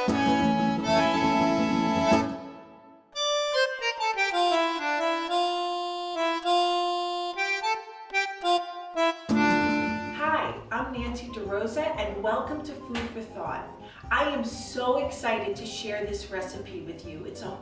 Hi, I'm DeRosa and welcome to Food for Thought. I am so excited to share this recipe with you. It's a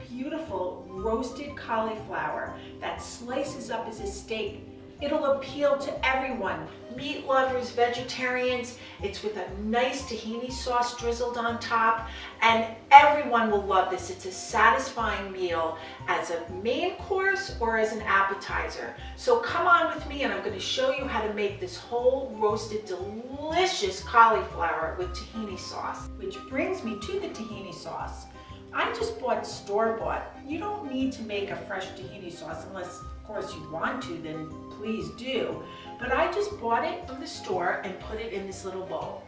beautiful roasted cauliflower that slices up as a steak. It'll appeal to everyone, meat lovers, vegetarians. It's with a nice tahini sauce drizzled on top, and everyone will love this. It's a satisfying meal as a main course or as an appetizer. So come on with me and I'm going to show you how to make this whole roasted delicious cauliflower with tahini sauce. Which brings me to the tahini sauce. I just bought store-bought. You don't need to make a fresh tahini sauce unless, of course, you want to, then please do. But I just bought it from the store and put it in this little bowl.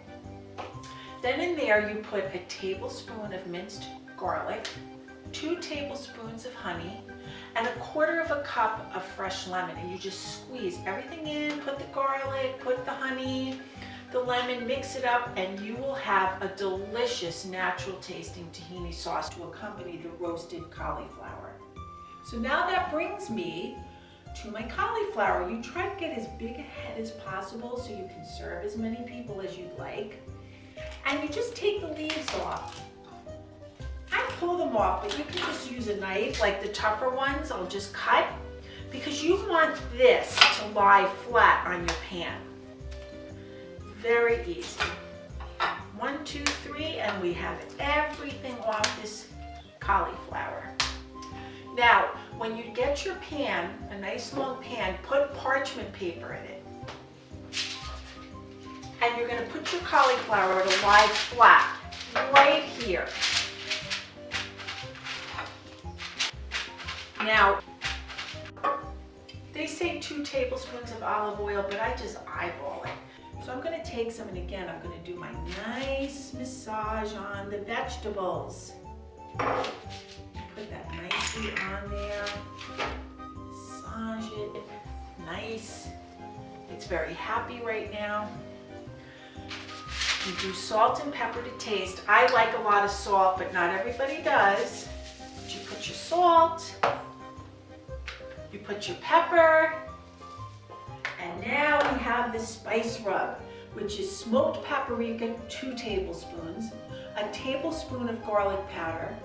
Then in there you put a tablespoon of minced garlic, 2 tablespoons of honey, and 1/4 cup of fresh lemon. And you just squeeze everything in, put the garlic, put the honey, the lemon, mix it up, and you will have a delicious natural tasting tahini sauce to accompany the roasted cauliflower. So now that brings me to my cauliflower. You try to get as big a head as possible so you can serve as many people as you'd like. And you just take the leaves off. I pull them off, but you can just use a knife, like the tougher ones. I'll just cut, because you want this to lie flat on your pan. Very easy. 1, 2, 3, and we have everything off this cauliflower. Now, when you get your pan, a nice long pan, put parchment paper in it. And you're going to put your cauliflower to lie flat right here. Now, they say 2 tablespoons of olive oil, but I just eyeball it. So I'm going to take some, and again, I'm going to do my nice massage on the vegetables. Put that nicely on there. Massage it. Nice. It's very happy right now. You do salt and pepper to taste. I like a lot of salt, but not everybody does. But you put your salt. You put your pepper. And now we have the spice rub, which is smoked paprika, 2 tablespoons, a tablespoon of garlic powder,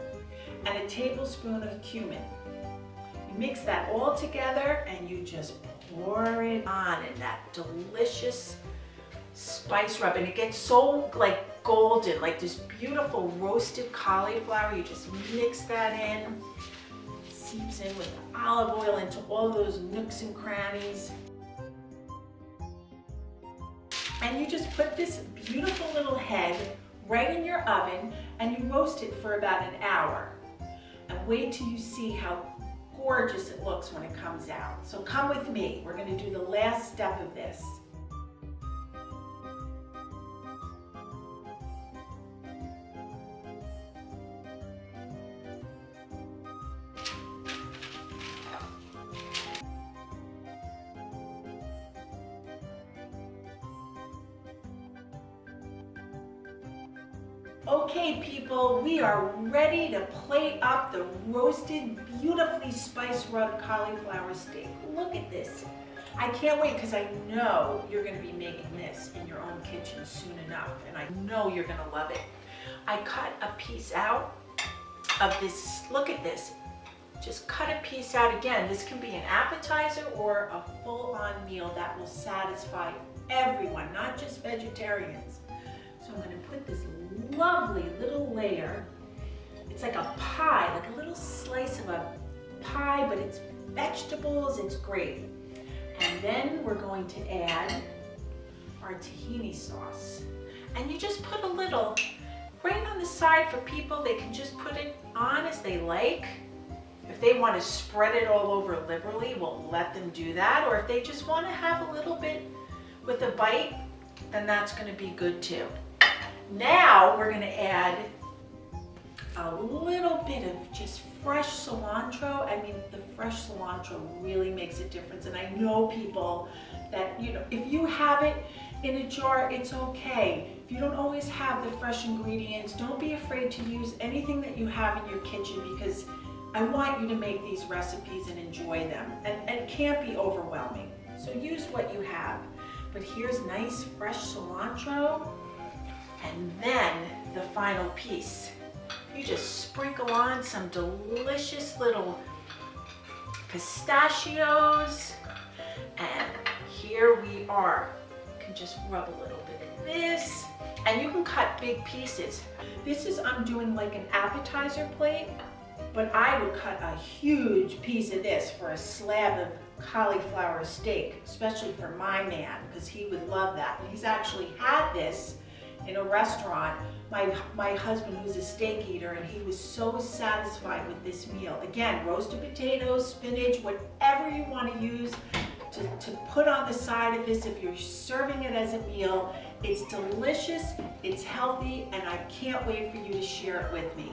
and a tablespoon of cumin. You mix that all together and you just pour it on in that delicious spice rub. And it gets so like golden, like this beautiful roasted cauliflower. You just mix that in. It seeps in with the olive oil into all those nooks and crannies. And you just put this beautiful little head right in your oven and you roast it for about an hour. And wait till you see how gorgeous it looks when it comes out. So come with me. We're going to do the last step of this. Okay people, we are ready to plate up the roasted, beautifully spice rubbed cauliflower steak. Look at this. I can't wait because I know you're going to be making this in your own kitchen soon enough, and I know you're going to love it. I cut a piece out of this. Look at this. Just cut a piece out. Again, this can be an appetizer or a full-on meal that will satisfy everyone, not just vegetarians. So I'm going to put this lovely little layer. It's like a pie, like a little slice of a pie, but it's vegetables, it's great. And then we're going to add our tahini sauce. And you just put a little right on the side for people. They can just put it on as they like. If they want to spread it all over liberally, we'll let them do that. Or if they just want to have a little bit with a bite, then that's going to be good too. Now we're going to add a little bit of just fresh cilantro. I mean, the fresh cilantro really makes a difference. And I know people that, you know, if you have it in a jar, it's okay. If you don't always have the fresh ingredients, don't be afraid to use anything that you have in your kitchen, because I want you to make these recipes and enjoy them. And it can't be overwhelming. So use what you have. But here's nice fresh cilantro. And then the final piece. You just sprinkle on some delicious little pistachios. And here we are. You can just rub a little bit of this. And you can cut big pieces. I'm doing like an appetizer plate, but I would cut a huge piece of this for a slab of cauliflower steak, especially for my man, because he would love that. He's actually had this in a restaurant. My husband, who's a steak eater, and he was so satisfied with this meal. Again, roasted potatoes, spinach, whatever you want to use to put on the side of this if you're serving it as a meal. It's delicious, it's healthy, and I can't wait for you to share it with me.